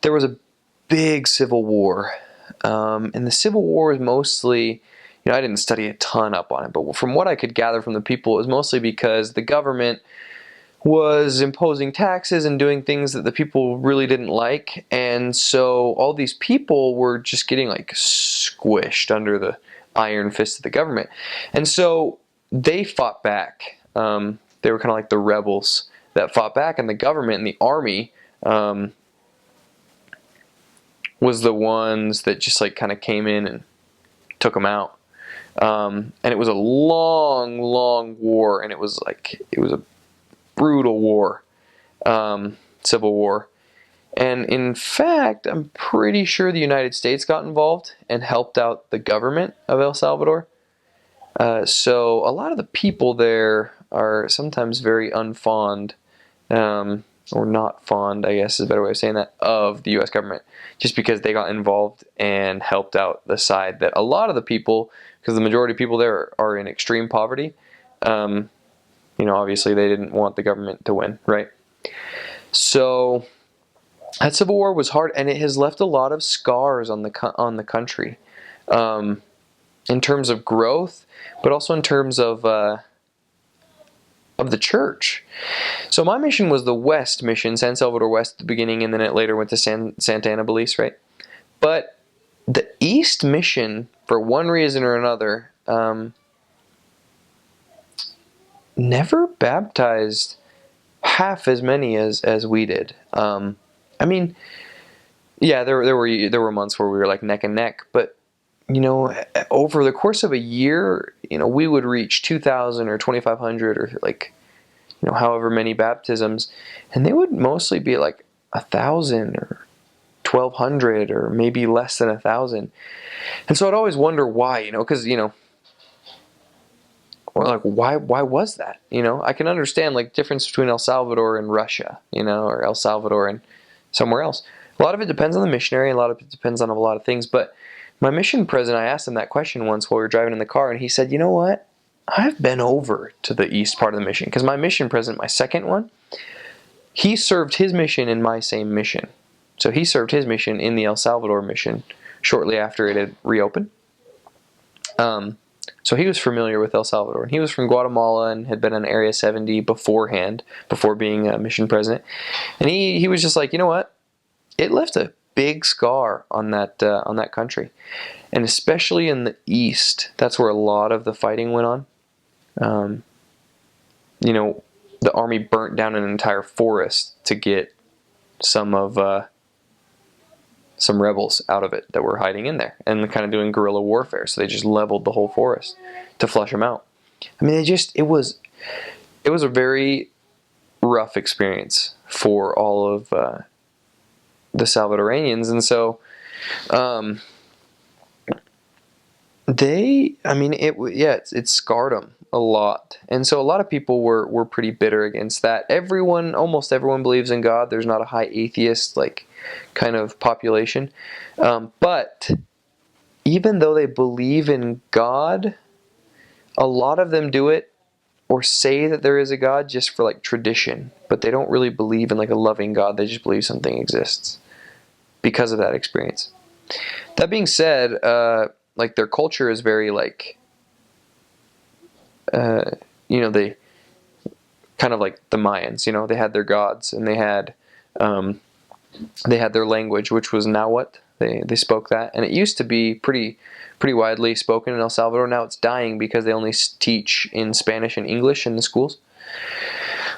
there was a big civil war. And the Civil War was mostly, I didn't study a ton up on it, but from what I could gather from the people, it was mostly because the government was imposing taxes and doing things that the people really didn't like. And so all these people were just getting like squished under the iron fist of the government. And so they fought back. They were kind of like the rebels that fought back, and the government and the army was the ones that just like kind of came in and took them out. And it was a long, long war, and it was a brutal war, civil war. And in fact, I'm pretty sure the United States got involved and helped out the government of El Salvador. So a lot of the people there are sometimes very unfond, or not fond, I guess is a better way of saying that, of the U.S. government, just because they got involved and helped out the side that a lot of the people, because the majority of people there are in extreme poverty, obviously they didn't want the government to win, right? So that civil war was hard, and it has left a lot of scars on the country, in terms of growth, but also in terms of the church. So my mission was the West mission, San Salvador West at the beginning, and then it later went to Santa Ana, Belize, right? But the East mission, for one reason or another, never baptized half as many as we did. I mean, yeah, there were months where we were like neck and neck, but over the course of a year, we would reach 2,000 or 2,500 or like, however many baptisms, and they would mostly be like 1,000 or 1,200 or maybe less than 1,000. And so I'd always wonder why, because or like why was that? I can understand like difference between El Salvador and Russia, or El Salvador and somewhere else. A lot of it depends on the missionary, a lot of it depends on a lot of things, but my mission president, I asked him that question once while we were driving in the car, and he said, you know what? I've been over to the east part of the mission, because my mission president, my second one, he served his mission in my same mission. So he served his mission in the El Salvador mission shortly after it had reopened. So he was familiar with El Salvador, and he was from Guatemala and had been on Area 70 beforehand, before being a mission president. And he was just like, you know what? It left a big scar on that country, and especially in the east. That's where a lot of the fighting went on. The army burnt down an entire forest to get some rebels out of it that were hiding in there and kind of doing guerrilla warfare. So they just leveled the whole forest to flush them out. I mean, it was a very rough experience for all of the Salvadoranians, and so it scarred them a lot, and so a lot of people were pretty bitter against that. Almost everyone believes in God. There's not a high atheist like kind of population, but even though they believe in God, a lot of them do it or say that there is a God just for like tradition, but they don't really believe in like a loving God. They just believe something exists because of that experience. That being said, like their culture is very like, they kind of like the Mayans. They had their gods, and they had their language, which was Nahuatl. They spoke that, and it used to be pretty widely spoken in El Salvador. Now it's dying because they only teach in Spanish and English in the schools,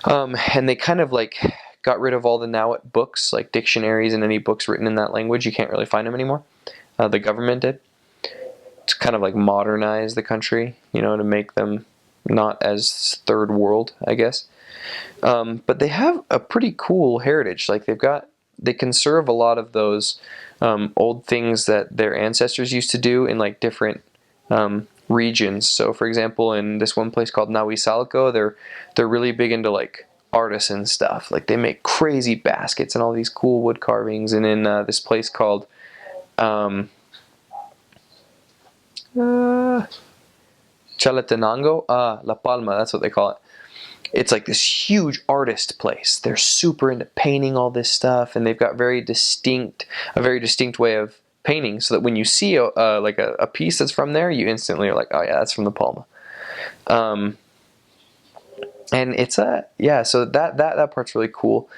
and they kind of like got rid of all the Nahuatl books, like dictionaries and any books written in that language. You can't really find them anymore. The government did to kind of like modernize the country, to make them not as third world, I guess. But they have a pretty cool heritage. Like they conserve a lot of those old things that their ancestors used to do in like different regions. So for example, in this one place called Nahuizalco, they're really big into like artisan stuff. Like they make crazy baskets and all these cool wood carvings. And in this place called Chalatenango, La Palma, that's what they call it. it's like this huge artist place. They're super into painting all this stuff, and they've got a very distinct way of painting, so that when you see a piece that's from there, you instantly are like, oh yeah, that's from the Palma. And it's so that part's really cool.